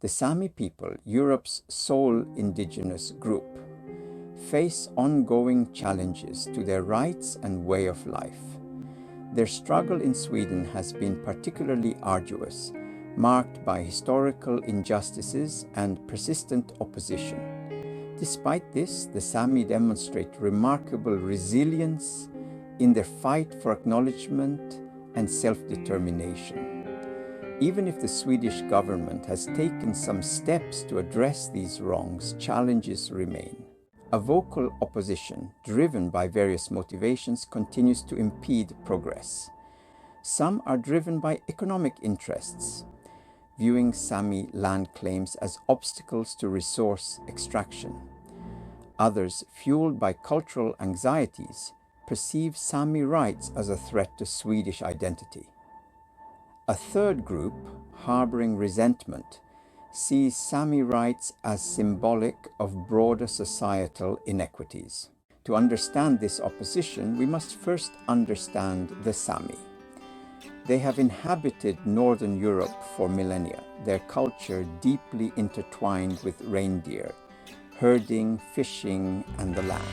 The Sami people, Europe's sole indigenous group, face ongoing challenges to their rights and way of life. Their struggle in Sweden has been particularly arduous, marked by historical injustices and persistent opposition. Despite this, the Sami demonstrate remarkable resilience in their fight for acknowledgement and self-determination. Even if the Swedish government has taken some steps to address these wrongs, challenges remain. A vocal opposition, driven by various motivations, continues to impede progress. Some are driven by economic interests, viewing Sami land claims as obstacles to resource extraction. Others, fueled by cultural anxieties, perceive Sami rights as a threat to Swedish identity. A third group, harboring resentment, sees Sami rights as symbolic of broader societal inequities. To understand this opposition, we must first understand the Sami. They have inhabited Northern Europe for millennia, their culture deeply intertwined with reindeer, herding, fishing, and the land.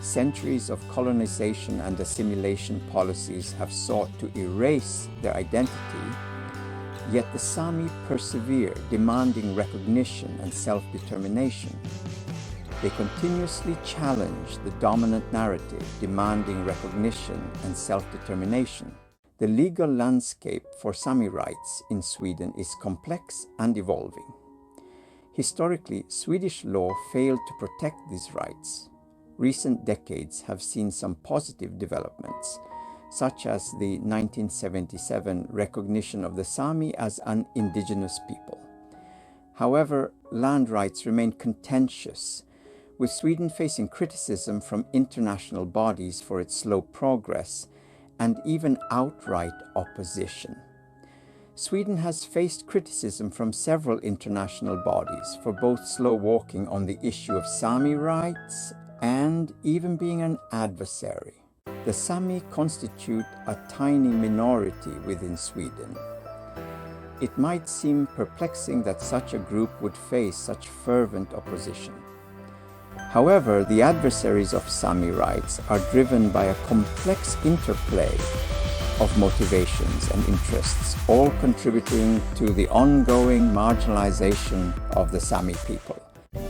Centuries of colonization and assimilation policies have sought to erase their identity, yet the Sami persevere, demanding recognition and self-determination. They continuously challenge the dominant narrative, demanding recognition and self-determination. The legal landscape for Sami rights in Sweden is complex and evolving. Historically, Swedish law failed to protect these rights. Recent decades have seen some positive developments, such as the 1977 recognition of the Sami as an indigenous people. However, land rights remain contentious, with Sweden facing criticism from international bodies for its slow progress and even outright opposition. Sweden has faced criticism from several international bodies for both slow walking on the issue of Sami rights and even being an adversary. The Sami constitute a tiny minority within Sweden. It might seem perplexing that such a group would face such fervent opposition. However, the adversaries of Sami rights are driven by a complex interplay of motivations and interests, all contributing to the ongoing marginalization of the Sami people.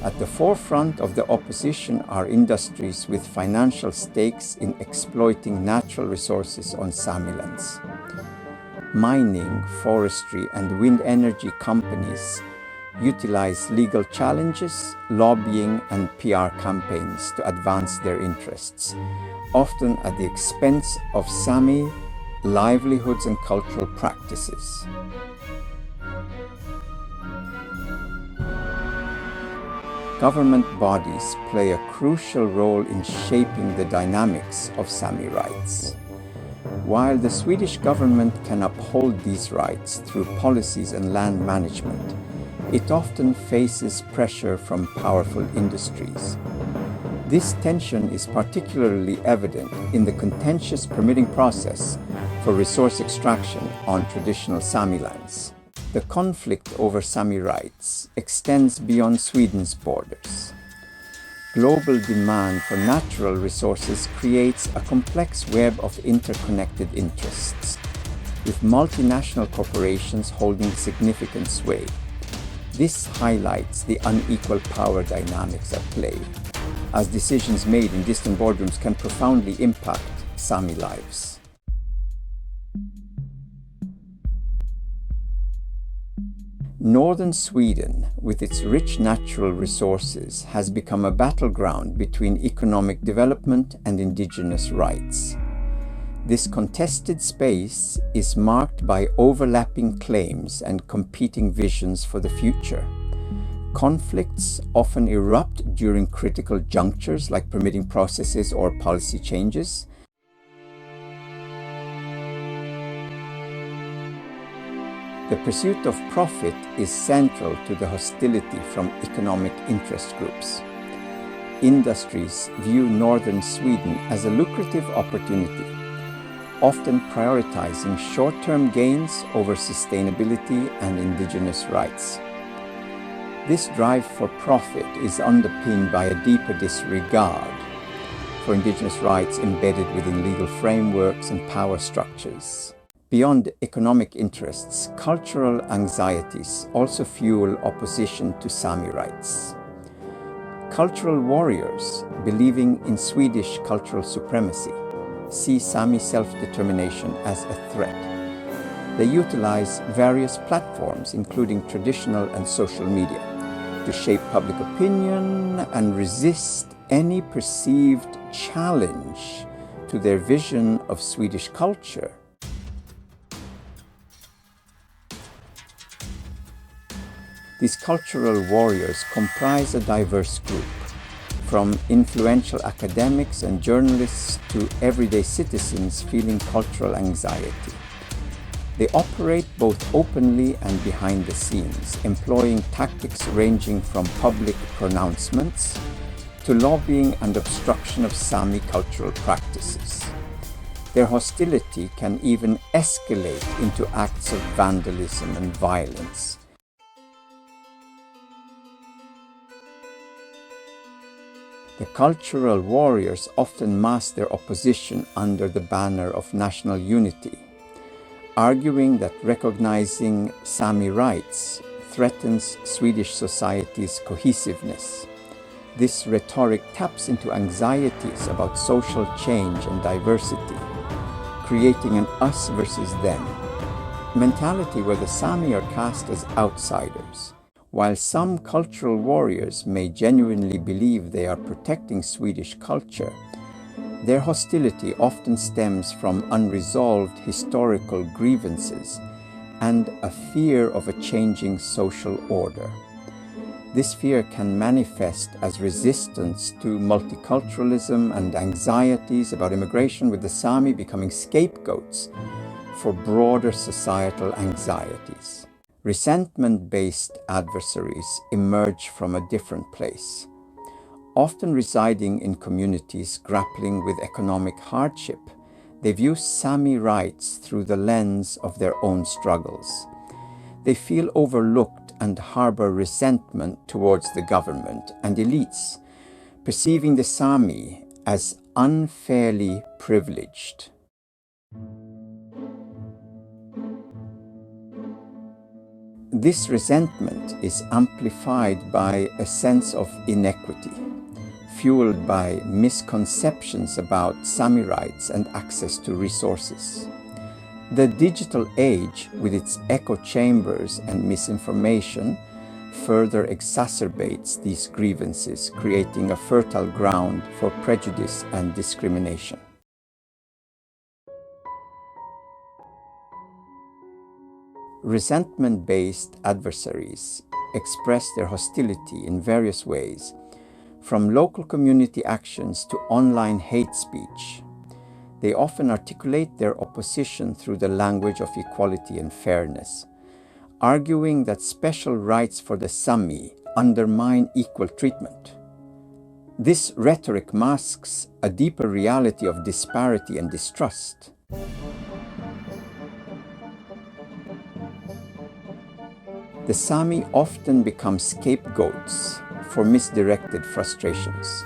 At the forefront of the opposition are industries with financial stakes in exploiting natural resources on Sami lands. Mining, forestry, and wind energy companies utilize legal challenges, lobbying, and PR campaigns to advance their interests, often at the expense of Sami livelihoods and cultural practices. Government bodies play a crucial role in shaping the dynamics of Sami rights. While the Swedish government can uphold these rights through policies and land management, it often faces pressure from powerful industries. This tension is particularly evident in the contentious permitting process for resource extraction on traditional Sami lands. The conflict over Sami rights extends beyond Sweden's borders. Global demand for natural resources creates a complex web of interconnected interests, with multinational corporations holding significant sway. This highlights the unequal power dynamics at play, as decisions made in distant boardrooms can profoundly impact Sami lives. Northern Sweden, with its rich natural resources, has become a battleground between economic development and indigenous rights. This contested space is marked by overlapping claims and competing visions for the future. Conflicts often erupt during critical junctures like permitting processes or policy changes. The pursuit of profit is central to the hostility from economic interest groups. Industries view northern Sweden as a lucrative opportunity, often prioritizing short-term gains over sustainability and indigenous rights. This drive for profit is underpinned by a deeper disregard for Indigenous rights embedded within legal frameworks and power structures. Beyond economic interests, cultural anxieties also fuel opposition to Sami rights. Cultural warriors, believing in Swedish cultural supremacy, see Sami self-determination as a threat. They utilize various platforms, including traditional and social media, to shape public opinion and resist any perceived challenge to their vision of Swedish culture. These cultural warriors comprise a diverse group, from influential academics and journalists to everyday citizens feeling cultural anxiety. They operate both openly and behind the scenes, employing tactics ranging from public pronouncements to lobbying and obstruction of Sami cultural practices. Their hostility can even escalate into acts of vandalism and violence. The cultural warriors often mask their opposition under the banner of national unity, arguing that recognizing Sami rights threatens Swedish society's cohesiveness. This rhetoric taps into anxieties about social change and diversity, creating an us versus them mentality where the Sami are cast as outsiders. While some cultural warriors may genuinely believe they are protecting Swedish culture, their hostility often stems from unresolved historical grievances and a fear of a changing social order. This fear can manifest as resistance to multiculturalism and anxieties about immigration, with the Sami becoming scapegoats for broader societal anxieties. Resentment-based adversaries emerge from a different place, often residing in communities grappling with economic hardship. They view Sami rights through the lens of their own struggles. They feel overlooked and harbor resentment towards the government and elites, perceiving the Sami as unfairly privileged. This resentment is amplified by a sense of inequity, fueled by misconceptions about Sami rights and access to resources. The digital age, with its echo chambers and misinformation, further exacerbates these grievances, creating a fertile ground for prejudice and discrimination. Resentment-based adversaries express their hostility in various ways, from local community actions to online hate speech. They often articulate their opposition through the language of equality and fairness, arguing that special rights for the Sami undermine equal treatment. This rhetoric masks a deeper reality of disparity and distrust. The Sami often become scapegoats for misdirected frustrations.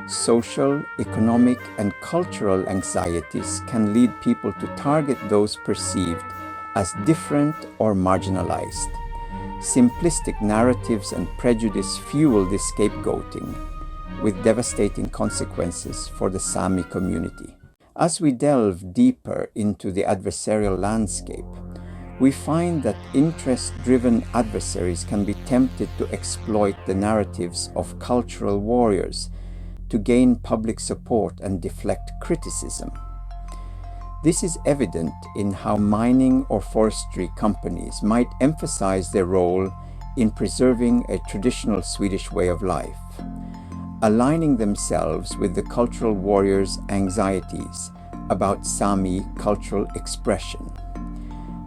Social, economic, and cultural anxieties can lead people to target those perceived as different or marginalized. Simplistic narratives and prejudice fuel this scapegoating, with devastating consequences for the Sami community. As we delve deeper into the adversarial landscape, we find that interest-driven adversaries can be tempted to exploit the narratives of cultural warriors to gain public support and deflect criticism. This is evident in how mining or forestry companies might emphasize their role in preserving a traditional Swedish way of life, aligning themselves with the cultural warriors' anxieties about Sami cultural expression.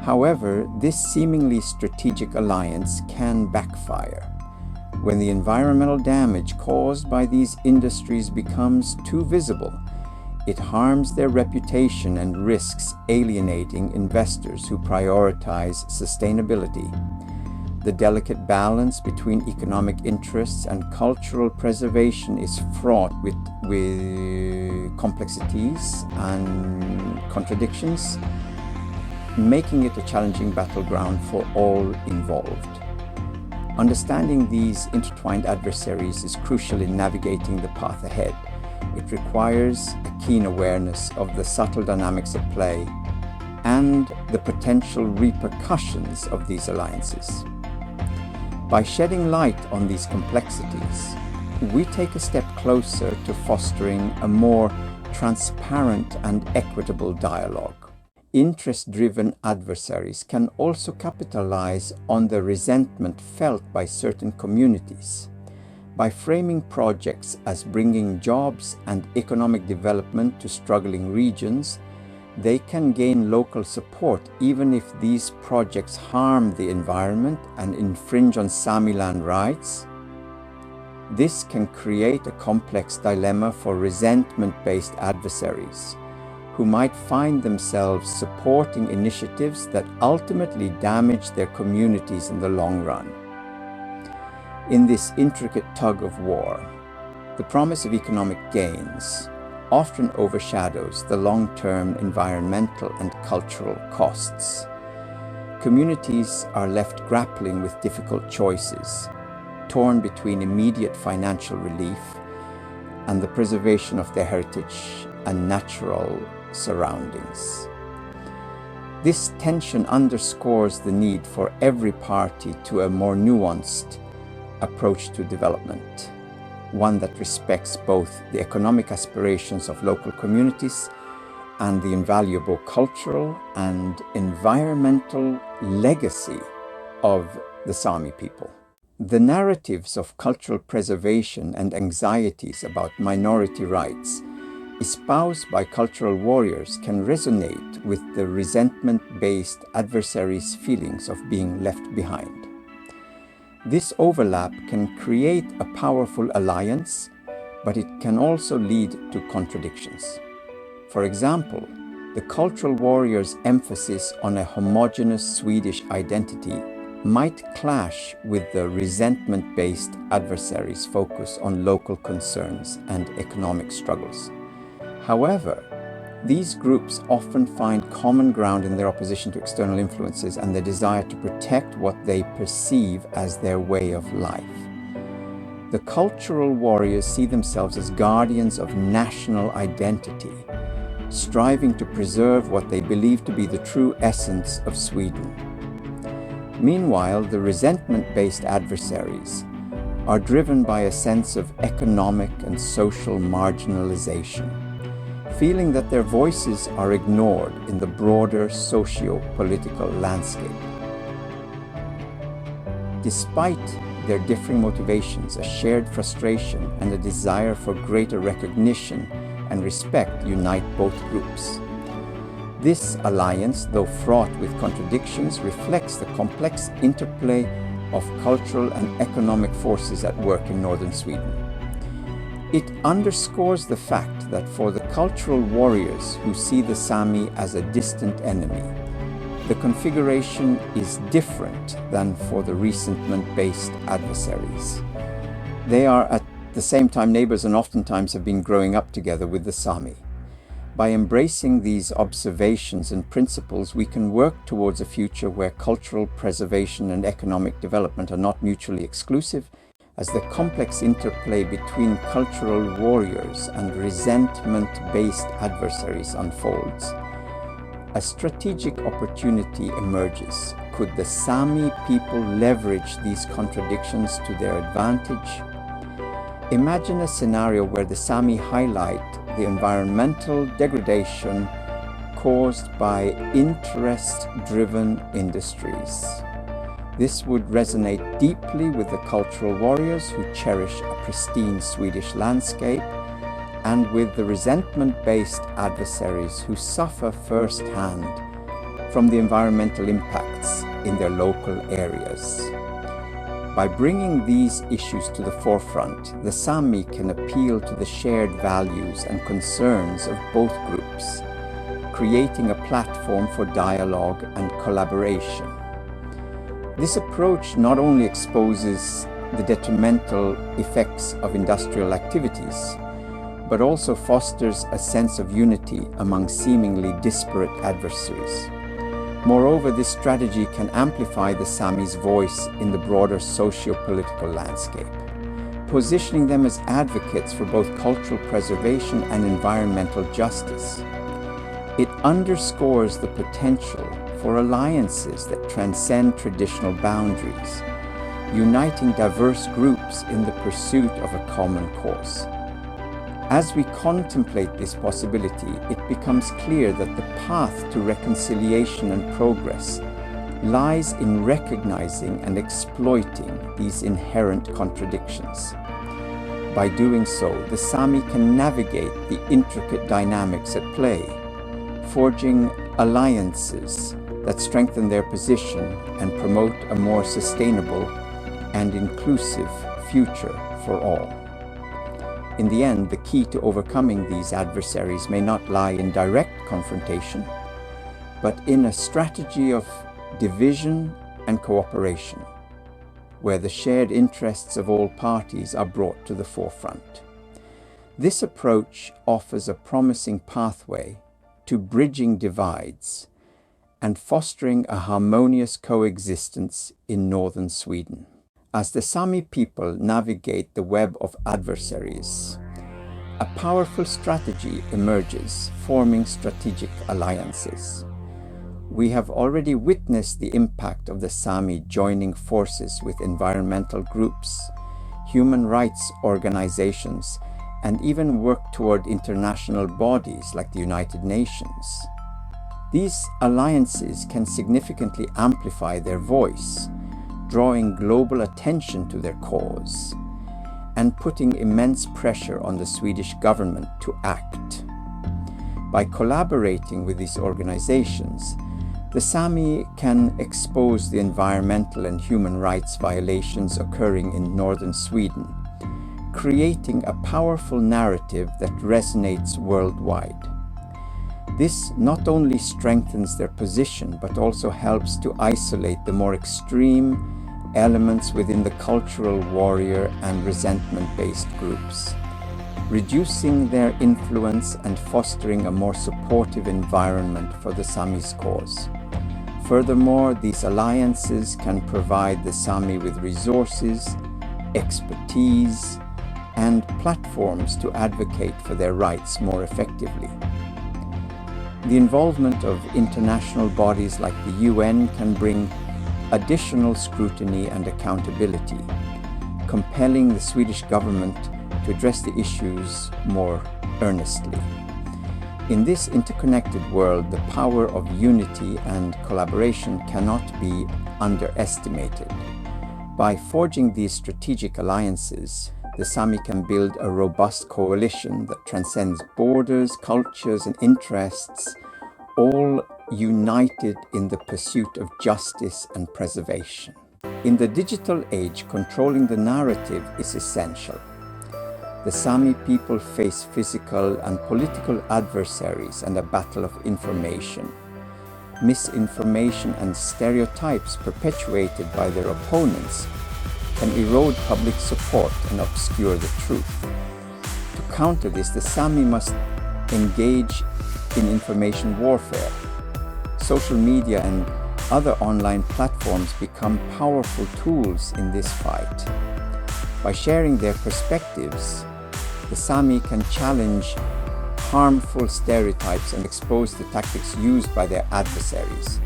However, this seemingly strategic alliance can backfire. When the environmental damage caused by these industries becomes too visible, it harms their reputation and risks alienating investors who prioritize sustainability. the delicate balance between economic interests and cultural preservation is fraught with complexities and contradictions, making it a challenging battleground for all involved. Understanding these intertwined adversaries is crucial in navigating the path ahead. It requires a keen awareness of the subtle dynamics at play and the potential repercussions of these alliances. By shedding light on these complexities, we take a step closer to fostering a more transparent and equitable dialogue. Interest-driven adversaries can also capitalize on the resentment felt by certain communities. By framing projects as bringing jobs and economic development to struggling regions, they can gain local support even if these projects harm the environment and infringe on Sami land rights. This can create a complex dilemma for resentment-based adversaries, who might find themselves supporting initiatives that ultimately damage their communities in the long run. In this intricate tug of war, the promise of economic gains often overshadows the long-term environmental and cultural costs. Communities are left grappling with difficult choices, torn between immediate financial relief and the preservation of their heritage and natural surroundings. This tension underscores the need for every party to a more nuanced approach to development, one that respects both the economic aspirations of local communities and the invaluable cultural and environmental legacy of the Sami people. The narratives of cultural preservation and anxieties about minority rights espoused by cultural warriors can resonate with the resentment-based adversaries' feelings of being left behind. This overlap can create a powerful alliance, but it can also lead to contradictions. For example, the cultural warriors' emphasis on a homogeneous Swedish identity might clash with the resentment-based adversaries' focus on local concerns and economic struggles. However, these groups often find common ground in their opposition to external influences and their desire to protect what they perceive as their way of life. The cultural warriors see themselves as guardians of national identity, striving to preserve what they believe to be the true essence of Sweden. Meanwhile, the resentment-based adversaries are driven by a sense of economic and social marginalization, feeling that their voices are ignored in the broader socio-political landscape. Despite their differing motivations, a shared frustration and a desire for greater recognition and respect unite both groups. This alliance, though fraught with contradictions, reflects the complex interplay of cultural and economic forces at work in northern Sweden. It underscores the fact that for the cultural warriors who see the Sami as a distant enemy, the configuration is different than for the resentment-based adversaries. They are at the same time neighbors and oftentimes have been growing up together with the Sami. By embracing these observations and principles, we can work towards a future where cultural preservation and economic development are not mutually exclusive, as the complex interplay between cultural warriors and resentment-based adversaries unfolds. A strategic opportunity emerges. Could the Sami people leverage these contradictions to their advantage? Imagine a scenario where the Sami highlight the environmental degradation caused by interest-driven industries. This would resonate deeply with the cultural warriors who cherish a pristine Swedish landscape and with the resentment-based adversaries who suffer firsthand from the environmental impacts in their local areas. By bringing these issues to the forefront, the Sami can appeal to the shared values and concerns of both groups, creating a platform for dialogue and collaboration. This approach not only exposes the detrimental effects of industrial activities, but also fosters a sense of unity among seemingly disparate adversaries. Moreover, this strategy can amplify the Sami's voice in the broader socio-political landscape, positioning them as advocates for both cultural preservation and environmental justice. It underscores the potential for alliances that transcend traditional boundaries, uniting diverse groups in the pursuit of a common cause. As we contemplate this possibility, it becomes clear that the path to reconciliation and progress lies in recognizing and exploiting these inherent contradictions. By doing so, the Sami can navigate the intricate dynamics at play, forging alliances that strengthen their position and promote a more sustainable and inclusive future for all. In the end, the key to overcoming these adversaries may not lie in direct confrontation, but in a strategy of division and cooperation, where the shared interests of all parties are brought to the forefront. This approach offers a promising pathway to bridging divides and fostering a harmonious coexistence in northern Sweden. As the Sami people navigate the web of adversaries, a powerful strategy emerges, forming strategic alliances. We have already witnessed the impact of the Sami joining forces with environmental groups, human rights organizations, and even work toward international bodies like the United Nations. These alliances can significantly amplify their voice, drawing global attention to their cause and putting immense pressure on the Swedish government to act. By collaborating with these organizations, the Sami can expose the environmental and human rights violations occurring in northern Sweden, creating a powerful narrative that resonates worldwide. This not only strengthens their position, but also helps to isolate the more extreme elements within the cultural warrior and resentment-based groups, reducing their influence and fostering a more supportive environment for the Sami's cause. Furthermore, these alliances can provide the Sami with resources, expertise, and platforms to advocate for their rights more effectively. The involvement of international bodies like the UN can bring additional scrutiny and accountability, compelling the Swedish government to address the issues more earnestly. In this interconnected world, the power of unity and collaboration cannot be underestimated. By forging these strategic alliances, the Sami can build a robust coalition that transcends borders, cultures, and interests, all united in the pursuit of justice and preservation. In the digital age, controlling the narrative is essential. The Sami people face physical and political adversaries and a battle of information. Misinformation and stereotypes perpetuated by their opponents can erode public support and obscure the truth. To counter this, the Sami must engage in information warfare. Social media and other online platforms become powerful tools in this fight. By sharing their perspectives, the Sami can challenge harmful stereotypes and expose the tactics used by their adversaries.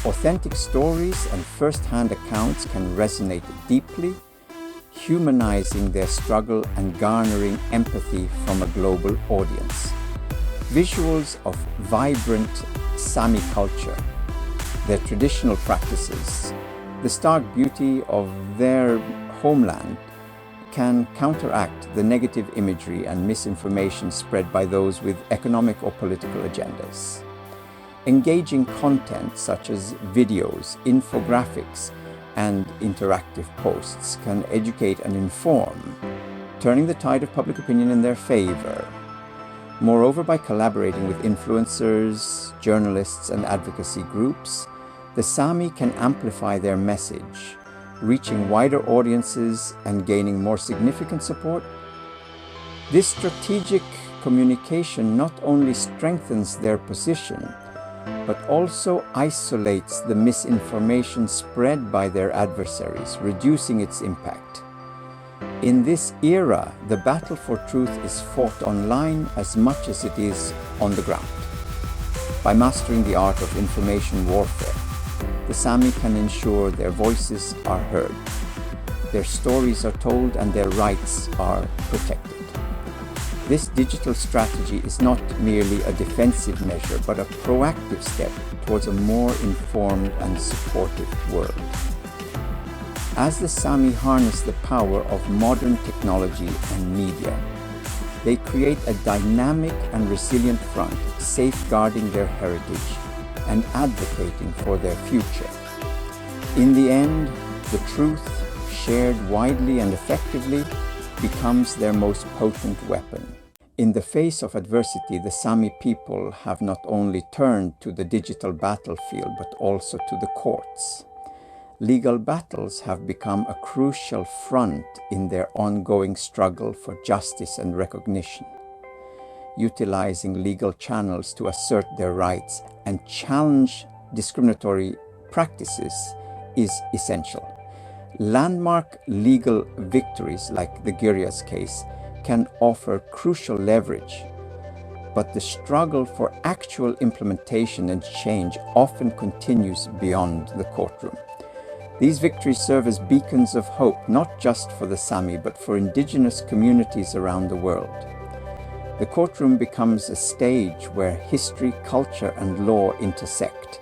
Authentic stories and first-hand accounts can resonate deeply, humanizing their struggle and garnering empathy from a global audience. Visuals of vibrant Sami culture, their traditional practices, the stark beauty of their homeland can counteract the negative imagery and misinformation spread by those with economic or political agendas. Engaging content such as videos, infographics, and interactive posts can educate and inform, turning the tide of public opinion in their favor. Moreover, by collaborating with influencers, journalists, and advocacy groups, the Sami can amplify their message, reaching wider audiences and gaining more significant support. This strategic communication not only strengthens their position, but also isolates the misinformation spread by their adversaries, reducing its impact. In this era, the battle for truth is fought online as much as it is on the ground. By mastering the art of information warfare, the Sami can ensure their voices are heard, their stories are told, and their rights are protected. This digital strategy is not merely a defensive measure, but a proactive step towards a more informed and supportive world. As the Sami harness the power of modern technology and media, they create a dynamic and resilient front, safeguarding their heritage and advocating for their future. In the end, the truth, shared widely and effectively, becomes their most potent weapon. In the face of adversity, the Sami people have not only turned to the digital battlefield, but also to the courts. Legal battles have become a crucial front in their ongoing struggle for justice and recognition. Utilizing legal channels to assert their rights and challenge discriminatory practices is essential. Landmark legal victories like the Girias case can offer crucial leverage, but the struggle for actual implementation and change often continues beyond the courtroom. These victories serve as beacons of hope, not just for the Sami, but for indigenous communities around the world. The courtroom becomes a stage where history, culture, and law intersect.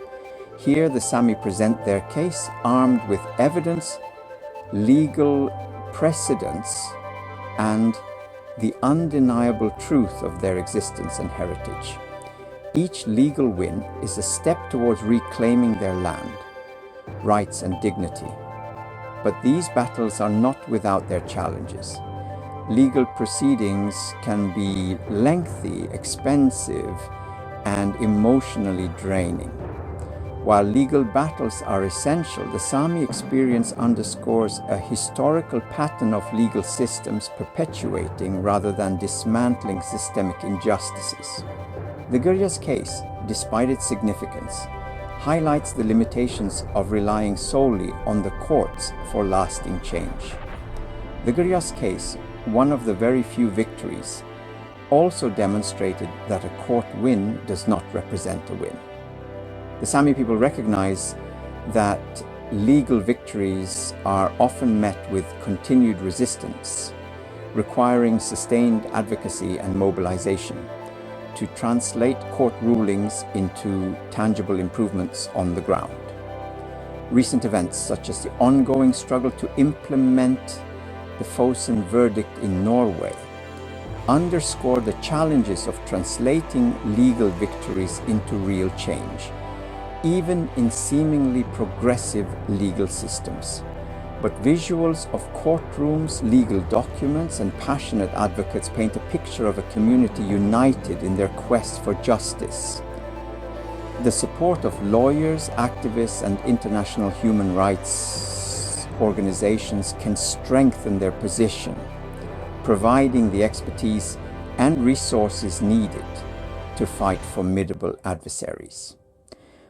Here, the Sami present their case armed with evidence, legal precedents, and the undeniable truth of their existence and heritage. Each legal win is a step towards reclaiming their land, rights, and dignity. But these battles are not without their challenges. Legal proceedings can be lengthy, expensive, and emotionally draining. While legal battles are essential, the Sami experience underscores a historical pattern of legal systems perpetuating rather than dismantling systemic injustices. The Girias case, despite its significance, highlights the limitations of relying solely on the courts for lasting change. The Girias case, one of the very few victories, also demonstrated that a court win does not represent a win. The Sami people recognize that legal victories are often met with continued resistance, requiring sustained advocacy and mobilization to translate court rulings into tangible improvements on the ground. Recent events, such as the ongoing struggle to implement the Fosen verdict in Norway, underscore the challenges of translating legal victories into real change, even in seemingly progressive legal systems. But visuals of courtrooms, legal documents, and passionate advocates paint a picture of a community united in their quest for justice. The support of lawyers, activists, and international human rights organizations can strengthen their position, providing the expertise and resources needed to fight formidable adversaries.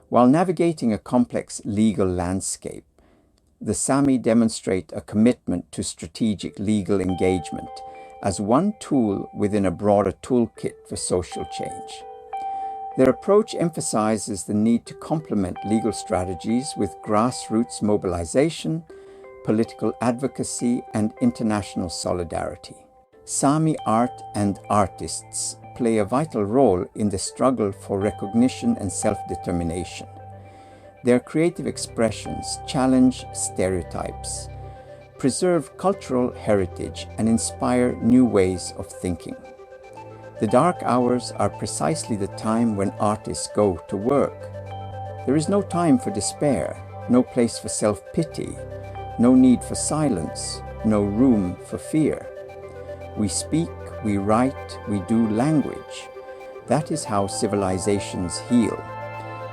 While navigating a complex legal landscape, the Sami demonstrate a commitment to strategic legal engagement as one tool within a broader toolkit for social change. Their approach emphasizes the need to complement legal strategies with grassroots mobilization, political advocacy, and international solidarity. Sami art and artists play a vital role in the struggle for recognition and self-determination. Their creative expressions challenge stereotypes, preserve cultural heritage, and inspire new ways of thinking. The dark hours are precisely the time when artists go to work. There is no time for despair, no place for self-pity, no need for silence, no room for fear. We speak, we write, we do language. That is how civilizations heal.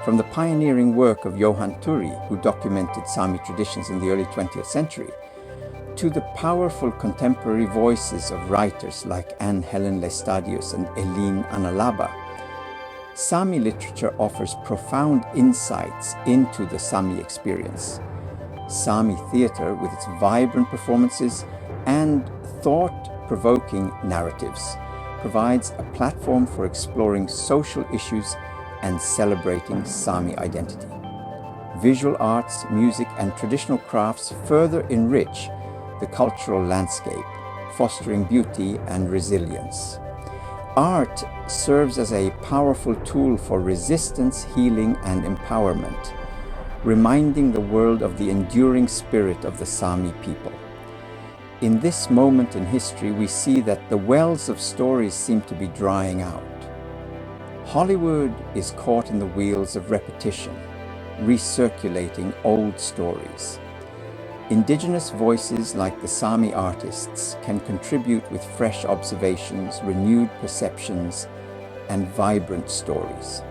From the pioneering work of Johan Turi, who documented Sami traditions in the early 20th century, to the powerful contemporary voices of writers like Anne Helen Lestadius and Eline Analaba, Sami literature offers profound insights into the Sami experience. Sami theatre, with its vibrant performances and thought-provoking narratives, provides a platform for exploring social issues and celebrating Sami identity. Visual arts, music, and traditional crafts further enrich the cultural landscape, fostering beauty and resilience. Art serves as a powerful tool for resistance, healing, and empowerment, reminding the world of the enduring spirit of the Sami people. In this moment in history, we see that the wells of stories seem to be drying out. Hollywood is caught in the wheels of repetition, recirculating old stories. Indigenous voices like the Sami artists can contribute with fresh observations, renewed perceptions, and vibrant stories.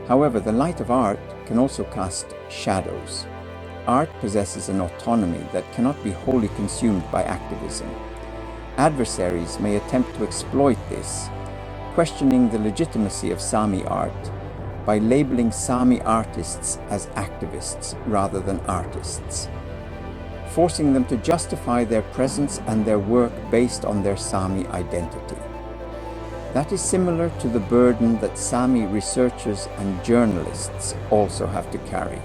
However, the light of art can also cast shadows. Art possesses an autonomy that cannot be wholly consumed by activism. Adversaries may attempt to exploit this, questioning the legitimacy of Sami art by labeling Sami artists as activists rather than artists, forcing them to justify their presence and their work based on their Sami identity. That is similar to the burden that Sami researchers and journalists also have to carry.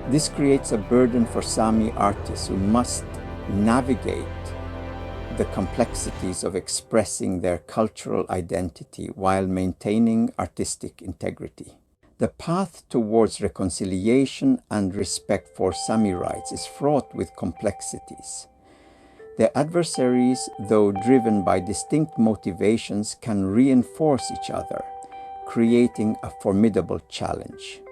This creates a burden for Sami artists who must navigate the complexities of expressing their cultural identity while maintaining artistic integrity. The path towards reconciliation and respect for Sami rights is fraught with complexities. Their adversaries, though driven by distinct motivations, can reinforce each other, creating a formidable challenge.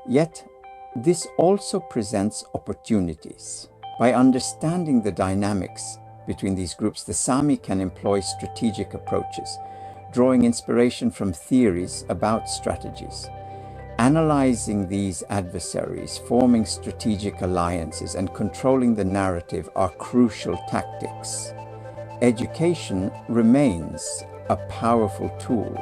Yet, this also presents opportunities. By understanding the dynamics between these groups, the Sami can employ strategic approaches, drawing inspiration from theories about strategies. Analyzing these adversaries, forming strategic alliances, and controlling the narrative are crucial tactics. Education remains a powerful tool.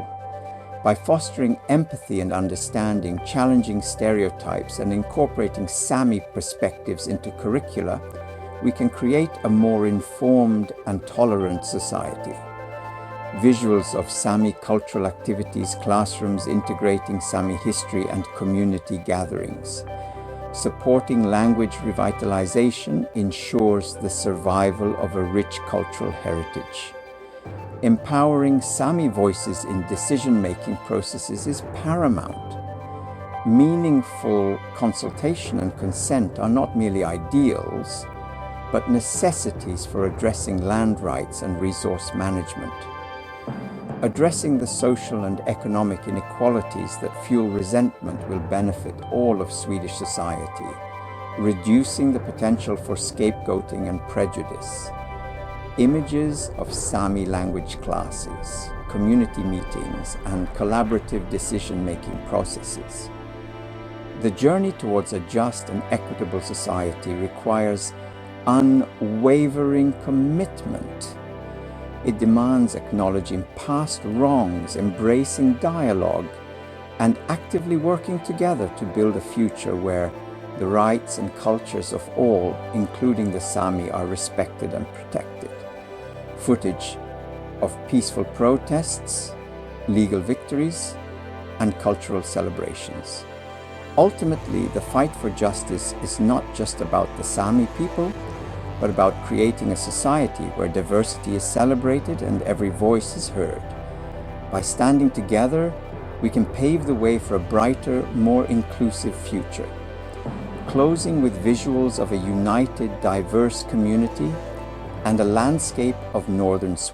By fostering empathy and understanding, challenging stereotypes, and incorporating Sami perspectives into curricula, we can create a more informed and tolerant society. Visuals of Sami cultural activities, classrooms integrating Sami history and community gatherings. Supporting language revitalization ensures the survival of a rich cultural heritage. Empowering Sami voices in decision-making processes is paramount. Meaningful consultation and consent are not merely ideals, but necessities for addressing land rights and resource management. Addressing the social and economic inequalities that fuel resentment will benefit all of Swedish society, reducing the potential for scapegoating and prejudice. Images of Sami language classes, community meetings, and collaborative decision-making processes. The journey towards a just and equitable society requires unwavering commitment. It demands acknowledging past wrongs, embracing dialogue, and actively working together to build a future where the rights and cultures of all, including the Sami, are respected and protected. Footage of peaceful protests, legal victories, and cultural celebrations. Ultimately, the fight for justice is not just about the Sami people, but about creating a society where diversity is celebrated and every voice is heard. By standing together, we can pave the way for a brighter, more inclusive future. Closing with visuals of a united, diverse community and a landscape of northern Sweden.